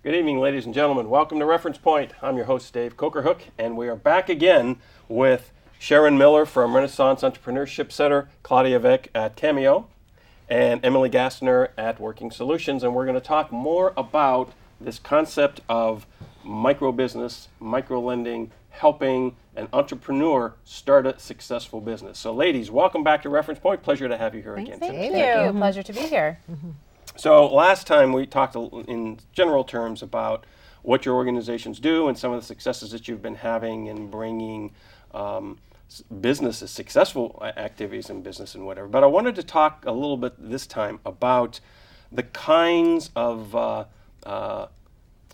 Good evening, ladies and gentlemen. Welcome to Reference Point. I'm your host, Dave Cokerhook, and we are back again with Sharon Miller from Renaissance Entrepreneurship Center, Claudia Vec at Cameo, and Emily Gassner at Working Solutions. And we're going to talk more about this concept of micro-business, micro-lending, helping an entrepreneur start a successful business. So ladies, welcome back to Reference Point. Pleasure to have you here again. Thank you. Pleasure to be here. So last time we talked in general terms about what your organizations do and some of the successes that you've been having in bringing businesses, successful activities in business and whatever. But I wanted to talk a little bit this time about the kinds of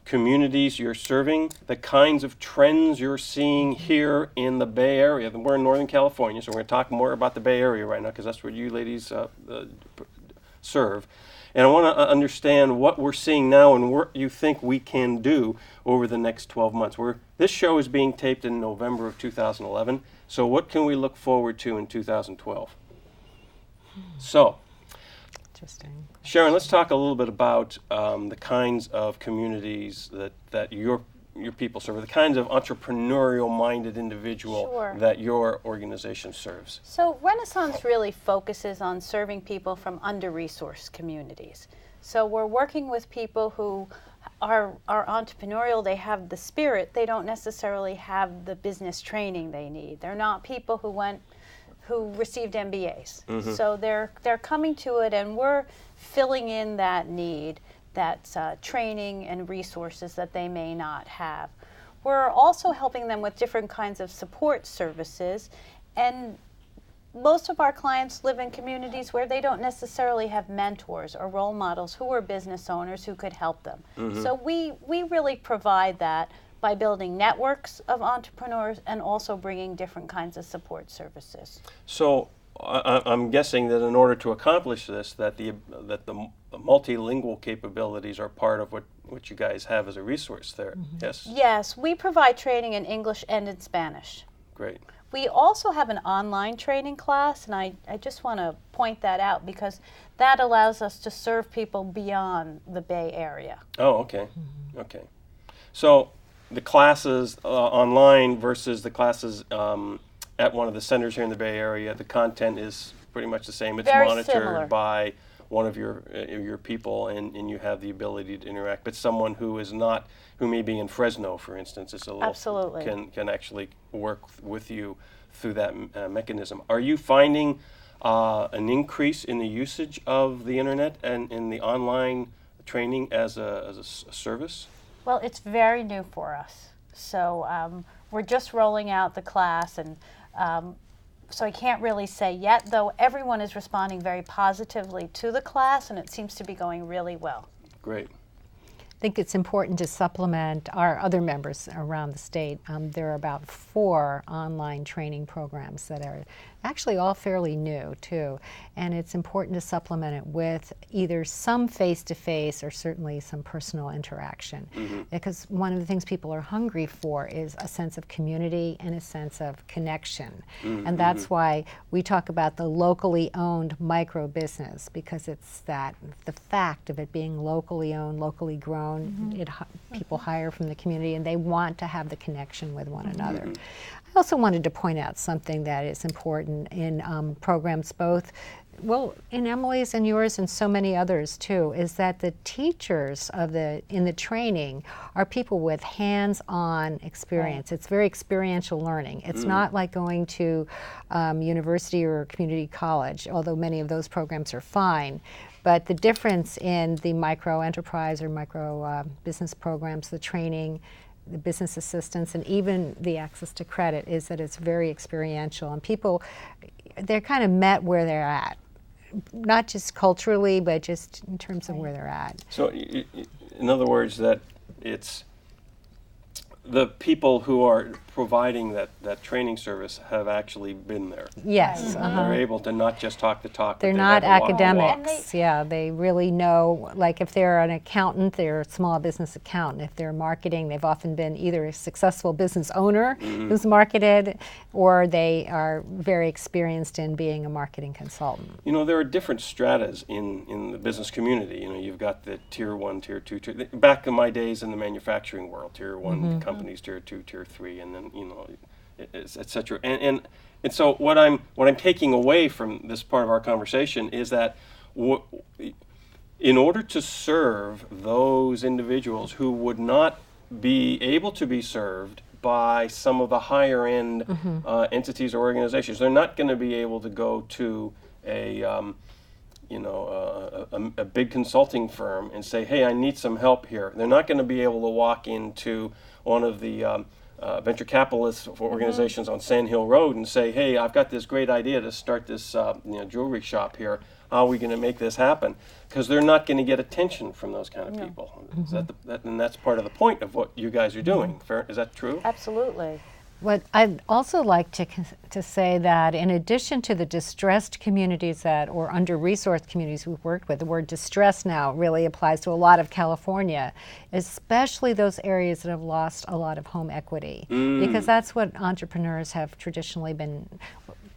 communities you're serving, the kinds of trends you're seeing here in the Bay Area. We're in Northern California, so we're going to talk more about the Bay Area right now because that's where you ladies serve. And I want to understand what we're seeing now and what you think we can do over the next 12 months. This show is being taped in November of 2011, so what can we look forward to in 2012? So, Interesting. Sharon, let's talk a little bit about the kinds of communities that your people serve, the kinds of entrepreneurial-minded individual that your organization serves. So Renaissance really focuses on serving people from under-resourced communities. So we're working with people who are entrepreneurial, they have the spirit, they don't necessarily have the business training they need. They're not people who received MBAs. Mm-hmm. So they're coming to it, and we're filling in that need, that's training and resources that they may not have. We're also helping them with different kinds of support services, and most of our clients live in communities where they don't necessarily have mentors or role models who are business owners who could help them. Mm-hmm. So we really provide that by building networks of entrepreneurs and also bringing different kinds of support services. So I'm guessing that in order to accomplish this, that the multilingual capabilities are part of what you guys have as a resource there. Mm-hmm. Yes? Yes, we provide training in English and in Spanish. Great. We also have an online training class, and I just want to point that out because that allows us to serve people beyond the Bay Area. Oh, okay. Mm-hmm. Okay. So the classes online versus the classes at one of the centers here in the Bay Area, the content is pretty much the same. It's very monitored similar by one of your people, and you have the ability to interact. But someone who may be in Fresno, for instance, is a little Absolutely. can actually work with you through that mechanism. Are you finding an increase in the usage of the internet and in the online training as a service? Well, it's very new for us. So we're just rolling out the class, and so I can't really say yet, though everyone is responding very positively to the class, and it seems to be going really well. Great. I think it's important to supplement our other members around the state. There are about 4 online training programs that are actually all fairly new too, and it's important to supplement it with either some face-to-face or certainly some personal interaction, mm-hmm. because one of the things people are hungry for is a sense of community and a sense of connection, mm-hmm. and that's why we talk about the locally owned micro business, because it's the fact of it being locally owned, locally grown. Mm-hmm. People hire from the community and they want to have the connection with one another. Mm-hmm. I also wanted to point out something that is important in programs both, well, in Emily's and yours and so many others too, is that the teachers in the training are people with hands-on experience. Right. It's very experiential learning. It's not like going to university or community college, although many of those programs are fine. But the difference in the micro enterprise or micro business programs, the training, the business assistance, and even the access to credit is that it's very experiential. And people, they're kind of met where they're at, not just culturally, but just in terms of where they're at. So in other words, that it's the people who are providing that training service have actually been there. Yes. They're able to not just talk the talk. They're but not they've had to walk the walk. academics. Yeah, they really know, like if they're an accountant, they're a small business accountant. If they're marketing, they've often been either a successful business owner who's marketed, or they are very experienced in being a marketing consultant. You know, there are different stratas in the business community. You know, you've got the tier 1, tier 2, back in my days in the manufacturing world, tier 1 companies, tier 2, tier 3, and then, you know, et cetera. And so what I'm taking away from this part of our conversation is that in order to serve those individuals who would not be able to be served by some of the higher end entities or organizations, they're not going to be able to go to a big consulting firm and say, hey, I need some help here. They're not going to be able to walk into one of the venture capitalist organizations on Sand Hill Road and say, hey, I've got this great idea to start this jewelry shop here. How are we going to make this happen? Because they're not going to get attention from those kind of people. Is and that's part of the point of what you guys are doing. Is that true? Absolutely. What I'd also like to say that in addition to the distressed communities or under-resourced communities we've worked with, the word distress now really applies to a lot of California, especially those areas that have lost a lot of home equity, because that's what entrepreneurs have traditionally been.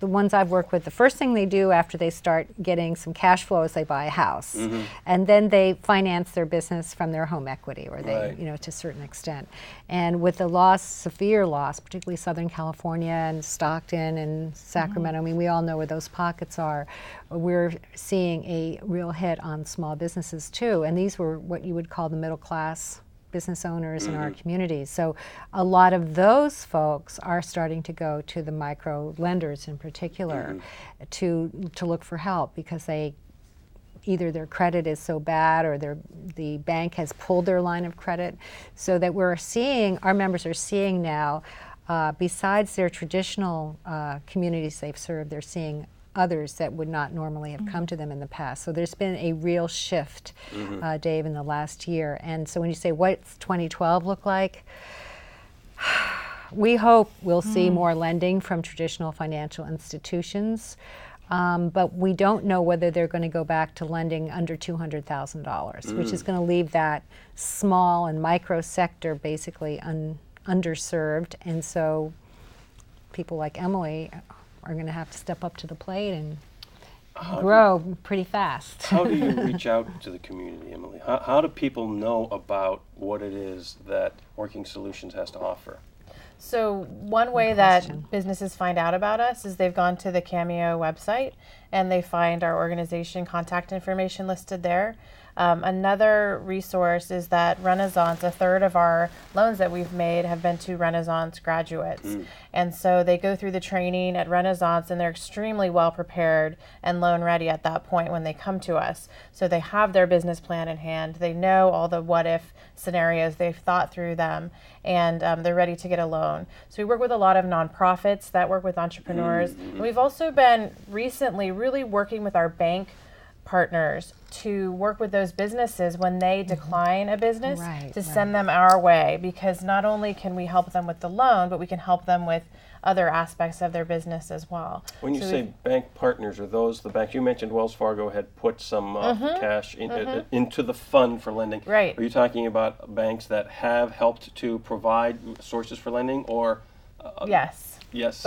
The ones I've worked with, the first thing they do after they start getting some cash flow is they buy a house, and then they finance their business from their home equity, or they, to a certain extent. And with the severe loss, particularly Southern California and Stockton and Sacramento, I mean, we all know where those pockets are. We're seeing a real hit on small businesses too, and these were what you would call the middle class business owners in our communities. So a lot of those folks are starting to go to the micro lenders in particular to look for help, because either their credit is so bad or the bank has pulled their line of credit. So that our members are seeing now, besides their traditional communities they've served, they're seeing others that would not normally have come to them in the past. So there's been a real shift, Dave, in the last year. And so when you say, what's 2012 look like? We hope we'll see more lending from traditional financial institutions, but we don't know whether they're going to go back to lending under $200,000, which is going to leave that small and micro sector basically underserved. And so people like Emily are going to have to step up to the plate and grow pretty fast. How do you reach out to the community, Emily? How do people know about what it is that Working Solutions has to offer? So one way that businesses find out about us is they've gone to the Cameo website and they find our organization contact information listed there. Another resource is that Renaissance, a third of our loans that we've made have been to Renaissance graduates. And so they go through the training at Renaissance and they're extremely well prepared and loan ready at that point when they come to us. So they have their business plan in hand. They know all the what if scenarios. They've thought through them, and they're ready to get a loan. So we work with a lot of nonprofits that work with entrepreneurs. And we've also been recently really working with our bank partners to work with those businesses when they decline a business to send them our way, because not only can we help them with the loan, but we can help them with other aspects of their business as well. When you say bank partners, are those the banks? You mentioned Wells Fargo had put some cash into the fund for lending. Right. Are you talking about banks that have helped to provide sources for lending, or? Yes. Yes.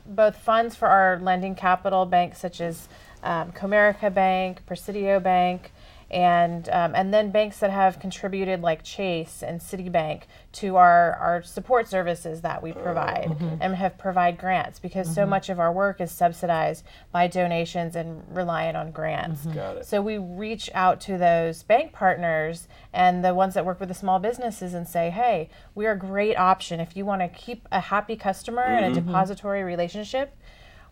Both funds for our lending capital, banks such as Comerica Bank, Presidio Bank, and then banks that have contributed like Chase and Citibank to our support services that we provide and have provide grants, because so much of our work is subsidized by donations and reliant on grants. Got it. So we reach out to those bank partners and the ones that work with the small businesses and say, hey, we're a great option if you want to keep a happy customer and a depository relationship.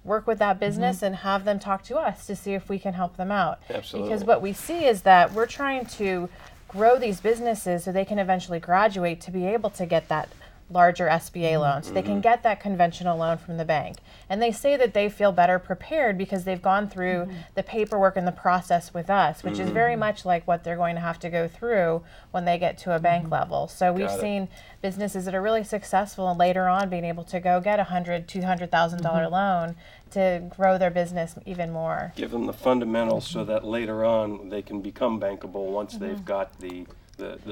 Work with that business and have them talk to us to see if we can help them out. Absolutely. Because what we see is that we're trying to grow these businesses so they can eventually graduate to be able to get that larger SBA loans. They can get that conventional loan from the bank. And they say that they feel better prepared because they've gone through the paperwork and the process with us, which is very much like what they're going to have to go through when they get to a bank level. So we've seen businesses that are really successful and later on being able to go get $100,000, $200,000 loan to grow their business even more. Give them the fundamentals so that later on they can become bankable once they've got the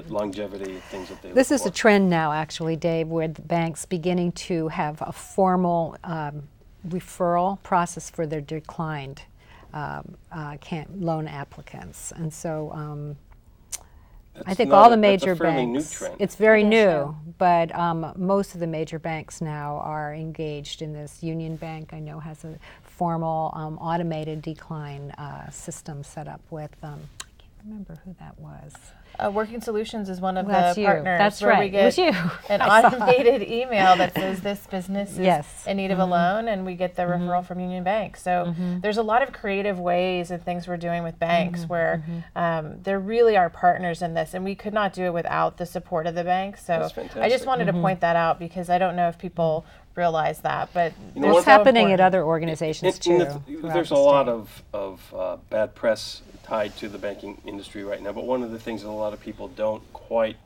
longevity things that they look This is for. a trend now, actually, Dave, where the banks beginning to have a formal referral process for their declined loan applicants. And so I think all the major that's a fairly banks, new trend. it's very It is new, but most of the major banks now are engaged in this. Union Bank, I know, has a formal automated decline system set up with, I can't remember who that was. Working Solutions is one of That's the you. partners That's where right. we It get was you. an I saw it. automated email that says this business is Yes. in need of a loan, and we get the referral from Union Bank. So there's a lot of creative ways and things we're doing with banks where they really are partners in this, and we could not do it without the support of the bank. So That's I just fantastic. wanted to point that out because I don't know if people realize that, but know they're what- It's so happening important. at other organizations too. There's a lot of bad press tied to the banking industry right now, but one of the things that a lot of people don't quite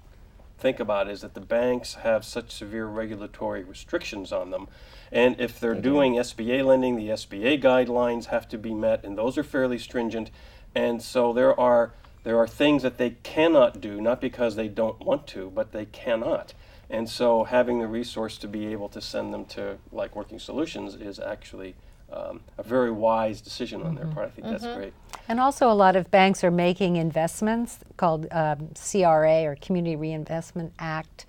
think about is that the banks have such severe regulatory restrictions on them. And if they're doing SBA lending, the SBA guidelines have to be met, and those are fairly stringent. And so there are things that they cannot do, not because they don't want to, but they cannot. And so having the resource to be able to send them to like Working Solutions is actually a very wise decision on their part. I think that's great. And also a lot of banks are making investments called CRA, or Community Reinvestment Act,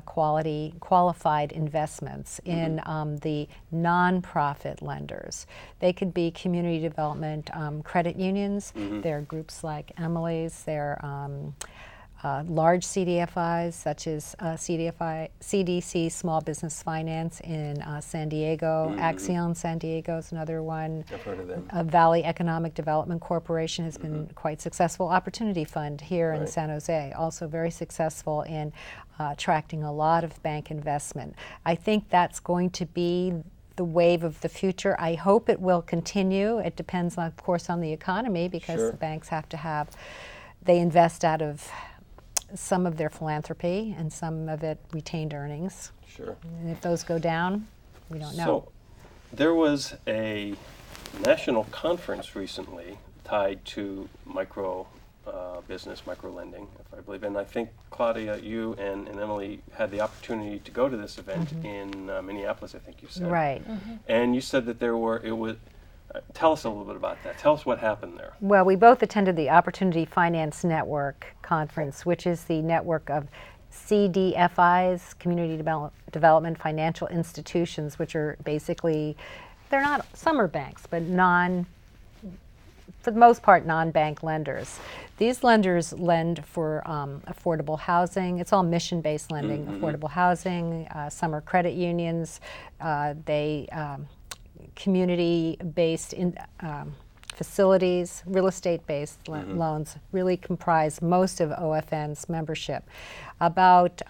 qualified investments in the nonprofit lenders. They could be community development credit unions. There are groups like Emily's. There are large CDFIs such as CDC Small Business Finance in San Diego. Axion San Diego is another one. I've heard of them. Valley Economic Development Corporation has been quite successful. Opportunity Fund here in San Jose, also very successful in attracting a lot of bank investment. I think that's going to be the wave of the future. I hope it will continue. It depends, of course, on the economy because the banks have to they invest out of some of their philanthropy and some of it retained earnings. Sure. And if those go down, we don't know. So there was a national conference recently tied to micro business, micro lending, if I believe. And I think, Claudia, you and Emily had the opportunity to go to this event in Minneapolis, I think you said. Right. And you said that tell us a little bit about that. Tell us what happened there. Well, we both attended the Opportunity Finance Network conference, which is the network of CDFIs, Community Development Financial Institutions, which are basically, they're not summer banks, but for the most part, non-bank lenders. These lenders lend for affordable housing. It's all mission-based lending, affordable housing, summer credit unions. They community-based facilities, real estate-based loans really comprise most of OFN's membership. About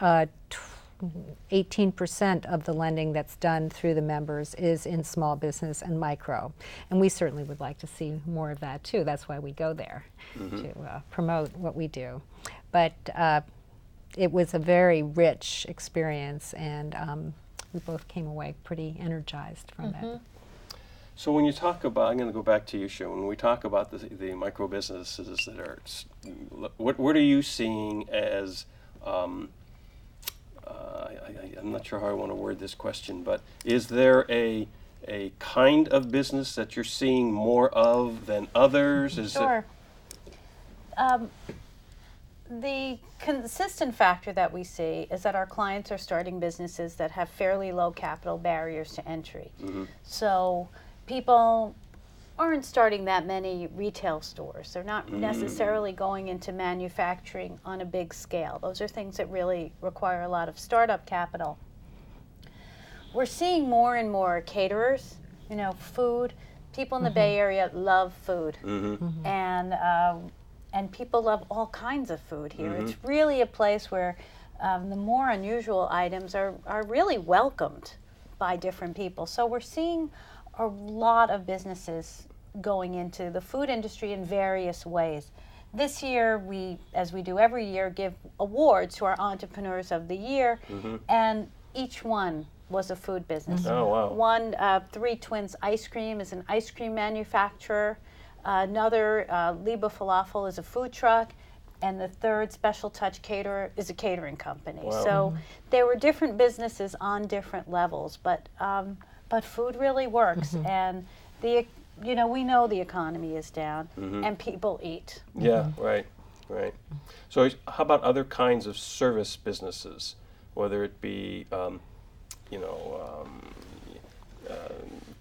18% of the lending that's done through the members is in small business and micro. And we certainly would like to see more of that too. That's why we go there, to promote what we do. But it was a very rich experience, and we both came away pretty energized from it. So when you talk about, I'm going to go back to you, Shu, when we talk about the micro businesses that are, what are you seeing as, I'm not sure how I want to word this question, but is there a kind of business that you're seeing more of than others? Sure. The consistent factor that we see is that our clients are starting businesses that have fairly low capital barriers to entry. So people aren't starting that many retail stores. They're not necessarily going into manufacturing on a big scale. Those are things that really require a lot of startup capital. We're seeing more and more caterers, food. People in the Bay Area love food. And people love all kinds of food here. It's really a place where the more unusual items are really welcomed by different people. So we're seeing a lot of businesses going into the food industry in various ways. This year, we, as we do every year, give awards to our Entrepreneurs of the Year, and each one was a food business. Oh, wow. One, Three Twins Ice Cream, is an ice cream manufacturer. Another, Liba Falafel, is a food truck. And the third, Special Touch Caterer, is a catering company. Wow. So there were different businesses on different levels, but food really works. And we know the economy is down, and people eat. Yeah, right. So how about other kinds of service businesses, whether it be,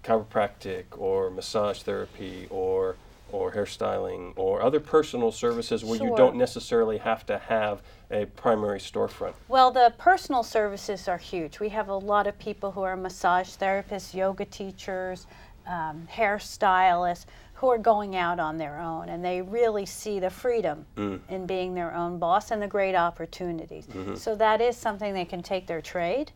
chiropractic or massage therapy or hairstyling or other personal services where you don't necessarily have to have a primary storefront? Well, the personal services are huge. We have a lot of people who are massage therapists, yoga teachers, hairstylists, who are going out on their own, and they really see the freedom in being their own boss and the great opportunities. So that is something they can take their trade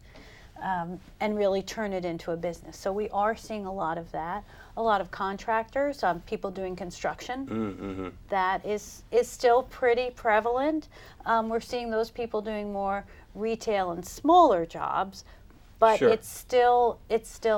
and really turn it into a business. So we are seeing a lot of that. A lot of contractors, people doing construction. That is still pretty prevalent. We're seeing those people doing more retail and smaller jobs, but it's still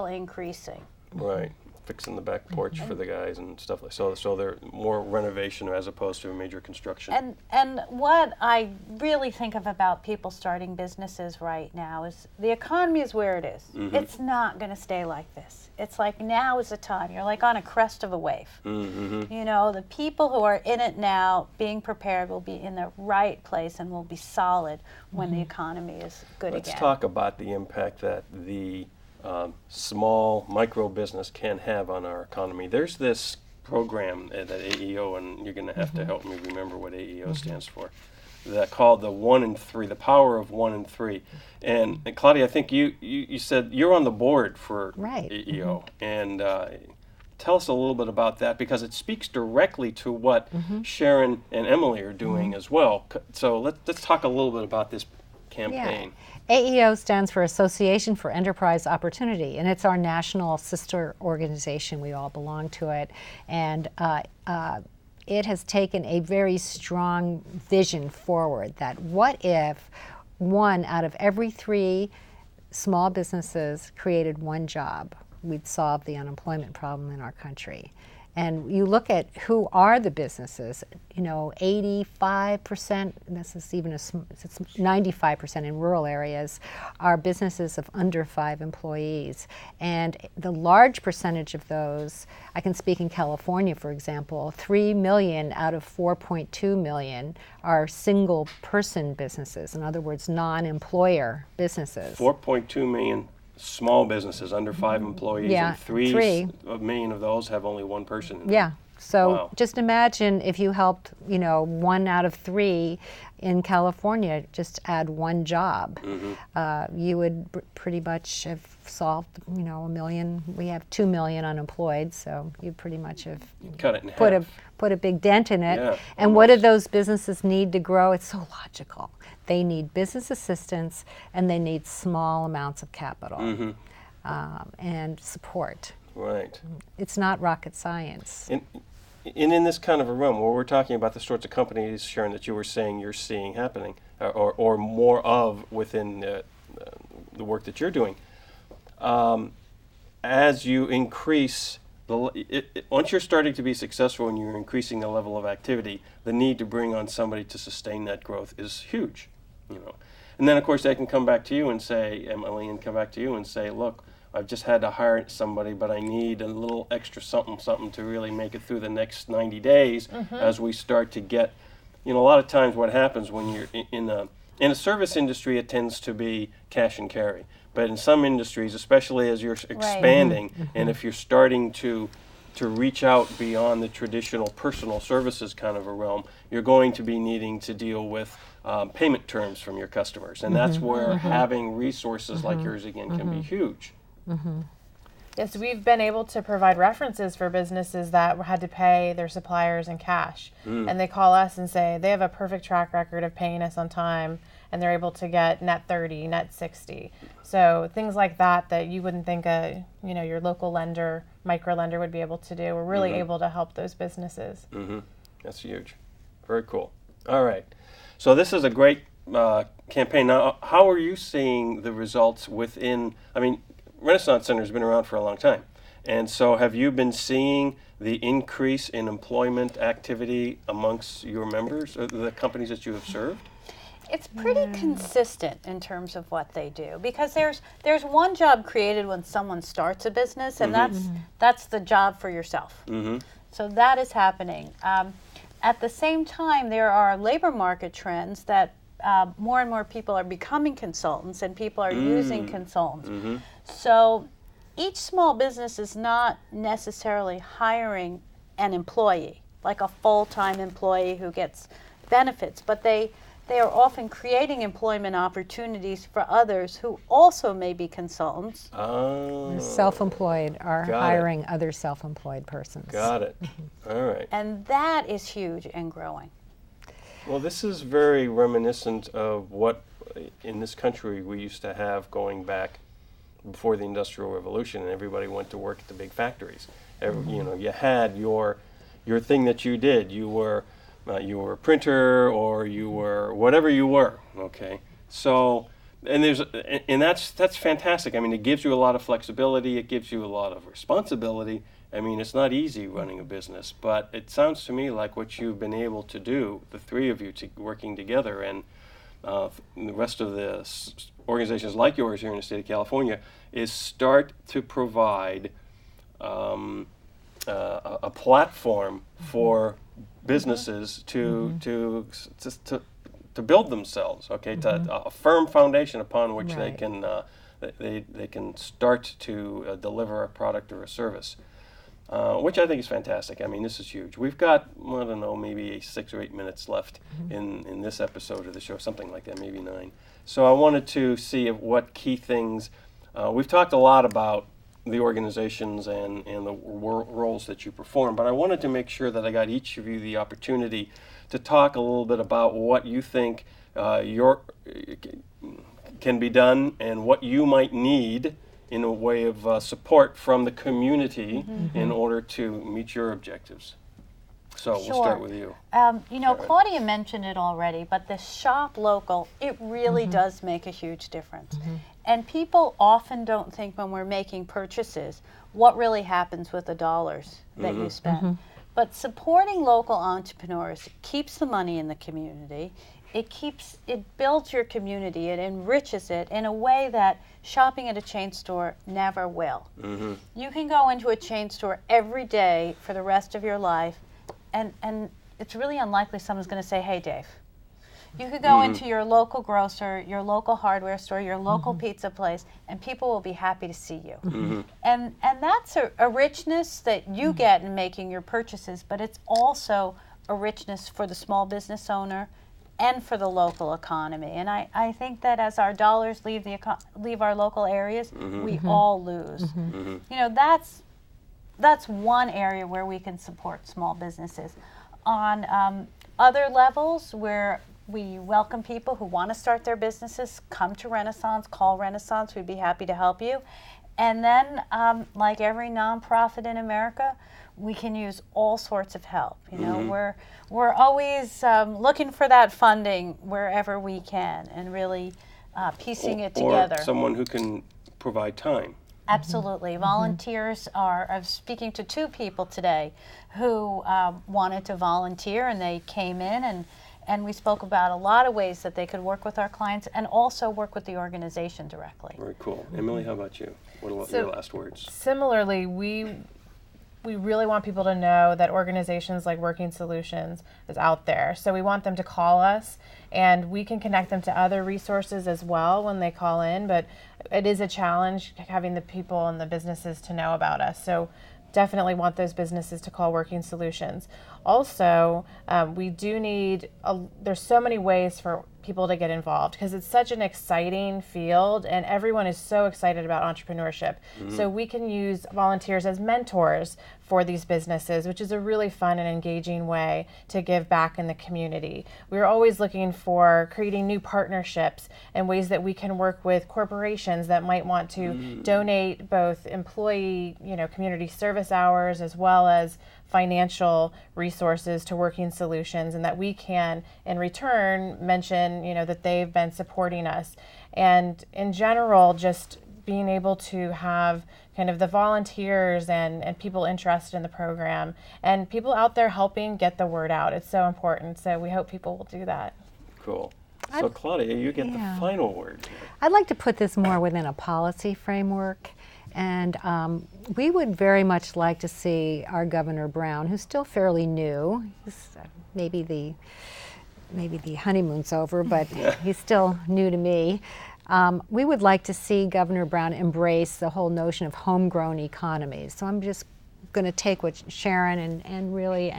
increasing. Right. Fixing the back porch for the guys and stuff like so they're more renovation as opposed to a major construction. And what I really think of about people starting businesses right now is the economy is where it is. It's not going to stay like this. It's like now is the time. You're like on a crest of a wave. You know, the people who are in it now, being prepared, will be in the right place and will be solid when the economy is good again. Let's talk about the impact that the small micro business can have on our economy. There's this program at AEO, and you're going to have to help me remember what AEO stands for, that called the 1 in 3, the power of 1 in 3. And Claudia, I think you said you're on the board for AEO, and tell us a little bit about that, because it speaks directly to what Sharon and Emily are doing as well. So let's talk a little bit about this campaign. Yeah. AEO stands for Association for Enterprise Opportunity, and it's our national sister organization. We all belong to it, and it has taken a very strong vision forward that what if 1 out of every 3 small businesses created 1 job, we'd solve the unemployment problem in our country. And you look at who are the businesses, 85%, this is even it's 95% in rural areas, are businesses of under 5 employees. And the large percentage of those, I can speak in California, for example, 3 million out of 4.2 million are single person businesses. In other words, non-employer businesses. 4.2 million small businesses under 5 employees, and 3 million of those have only 1 person. So just imagine if you helped, 1 out of 3 in California just add 1 job. You would pretty much have solved, 1 million. We have 2 million unemployed, so you pretty much have cut it in half. Put a big dent in it. Yeah, and what do those businesses need to grow? It's so logical. They need business assistance, and they need small amounts of capital and support. Right. It's not rocket science. And in this kind of a realm where we're talking about the sorts of companies, Sharon, that you were saying you're seeing happening, or more of within the work that you're doing, as you increase once you're starting to be successful and you're increasing the level of activity, the need to bring on somebody to sustain that growth is huge, And then, of course, they can come back to you and say, Emily, look, I've just had to hire somebody, but I need a little extra something to really make it through the next 90 days as we start to get, a lot of times what happens when you're in a service industry, it tends to be cash and carry. But in some industries, especially as you're expanding, and if you're starting to reach out beyond the traditional personal services kind of a realm, you're going to be needing to deal with payment terms from your customers. And that's where having resources like yours again can be huge. Yes, we've been able to provide references for businesses that had to pay their suppliers in cash. And they call us and say they have a perfect track record of paying us on time, and they're able to get net 30, net 60. So things like that you wouldn't think your local lender, micro lender would be able to do. We're really able to help those businesses. That's huge. Very cool. All right. So this is a great campaign. Now, how are you seeing the results within, Renaissance Center has been around for a long time. And so have you been seeing the increase in employment activity amongst your members, or the companies that you have served? It's pretty consistent in terms of what they do, because there's one job created when someone starts a business, and that's the job for yourself. So that is happening. At the same time, there are labor market trends that more and more people are becoming consultants, and people are using consultants. So each small business is not necessarily hiring an employee, like a full-time employee who gets benefits, but they are often creating employment opportunities for others who also may be consultants. Self-employed are hiring other self-employed persons. Got it. All right. And that is huge and growing. Well, this is very reminiscent of what in this country we used to have going back before the Industrial Revolution, and everybody went to work at the big factories. You had your thing that you did. You were a printer, or you were whatever you were. Okay, so that's fantastic. It gives you a lot of flexibility. It gives you a lot of responsibility. It's not easy running a business, but it sounds to me like what you've been able to do, the three of you working together, and the rest of the organizations like yours here in the state of California, is start to provide a platform for businesses to build themselves. Okay, a firm foundation upon which they can start to deliver a product or a service. Which I think is fantastic. This is huge. We've got, I don't know, maybe 6 or 8 minutes left in this episode of the show, something like that, maybe 9. So I wanted to see what key things, we've talked a lot about the organizations and the roles that you perform, but I wanted to make sure that I got each of you the opportunity to talk a little bit about what you think can be done and what you might need in a way of support from the community in order to meet your objectives. So we'll start with you. Claudia mentioned it already, but the shop local, it really does make a huge difference. And people often don't think when we're making purchases what really happens with the dollars that you spend. But supporting local entrepreneurs keeps the money in the community. It builds your community, it enriches it in a way that shopping at a chain store never will. You can go into a chain store every day for the rest of your life, and it's really unlikely someone's going to say, "Hey, Dave." You could go into your local grocer, your local hardware store, your local pizza place, and people will be happy to see you. And that's a richness that you get in making your purchases, but it's also a richness for the small business owner and for the local economy. And I think that as our dollars leave our local areas, we all lose. That's one area where we can support small businesses. On other levels, where we welcome people who want to start their businesses, come to Renaissance, call Renaissance, we'd be happy to help you. And then, like every nonprofit in America, we can use all sorts of help. We're always looking for that funding wherever we can, and really piecing it together. Or someone who can provide time. Absolutely. Volunteers are, I was speaking to 2 people today who wanted to volunteer, and they came in and we spoke about a lot of ways that they could work with our clients and also work with the organization directly. Very cool. Emily, how about you? What are your last words? Similarly, we really want people to know that organizations like Working Solutions is out there. So we want them to call us, and we can connect them to other resources as well when they call in, but it is a challenge having the people and the businesses to know about us. So definitely want those businesses to call Working Solutions. Also, we do need, there's so many ways for people to get involved because it's such an exciting field and everyone is so excited about entrepreneurship. So we can use volunteers as mentors for these businesses, which is a really fun and engaging way to give back in the community. We're always looking for creating new partnerships and ways that we can work with corporations that might want to donate both employee, community service hours as well as financial resources to Working Solutions, and that we can in return mention that they've been supporting us. And in general, just being able to have kind of the volunteers and people interested in the program and people out there helping get the word out. It's so important. So we hope people will do that. Cool. So Claudia, you get the final word here. I'd like to put this more within a policy framework. And we would very much like to see our Governor Brown, who's still fairly new, maybe the honeymoon's over, but he's still new to me. We would like to see Governor Brown embrace the whole notion of homegrown economies. So I'm just going to take what Sharon and Emily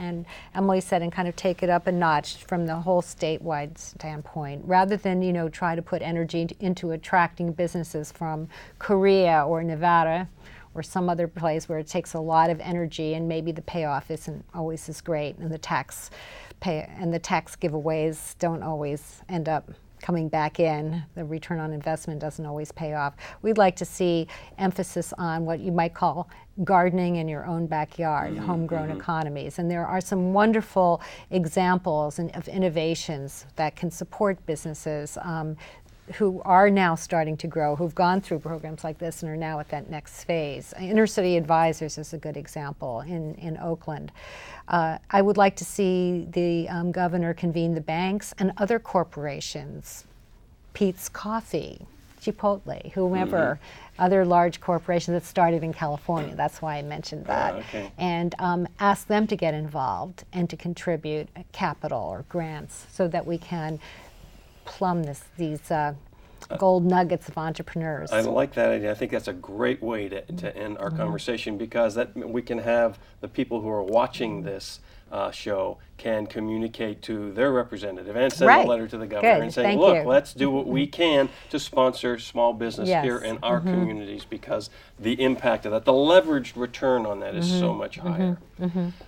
said and kind of take it up a notch from the whole statewide standpoint, rather than try to put energy into attracting businesses from Korea or Nevada or some other place where it takes a lot of energy and maybe the payoff isn't always as great, and the tax giveaways don't always end up coming back in. The return on investment doesn't always pay off. We'd like to see emphasis on what you might call gardening in your own backyard, homegrown economies. And there are some wonderful examples of innovations that can support businesses who are now starting to grow, who've gone through programs like this and are now at that next phase. Intercity Advisors is a good example in Oakland. I would like to see the governor convene the banks and other corporations, Pete's Coffee, Chipotle, whomever, other large corporations that started in California. That's why I mentioned that. And ask them to get involved and to contribute capital or grants so that we can plumb these gold nuggets of entrepreneurs. I like that idea. I think that's a great way to end our conversation, because that we can have the people who are watching this show can communicate to their representative and send a letter to the governor and say, look, let's do what we can to sponsor small business here in our communities, because the impact of that, the leveraged return on that is so much higher.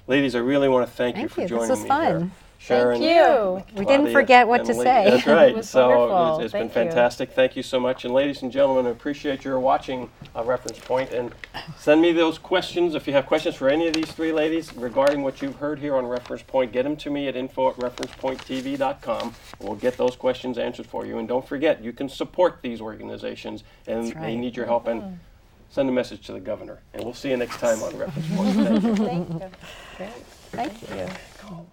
Ladies, I really want to thank you for joining me here. Sharon, thank you. We didn't forget what to say. That's right. It was so wonderful. it's been fantastic. Thank you so much. And ladies and gentlemen, I appreciate your watching Reference Point. And send me those questions. If you have questions for any of these three ladies regarding what you've heard here on Reference Point, get them to me at info@referencepointtv.com. We'll get those questions answered for you. And don't forget, you can support these organizations, and they need your help. And send a message to the governor. And we'll see you next time on Reference Point. Thank you. Thank you. Great. Thank you. Cool.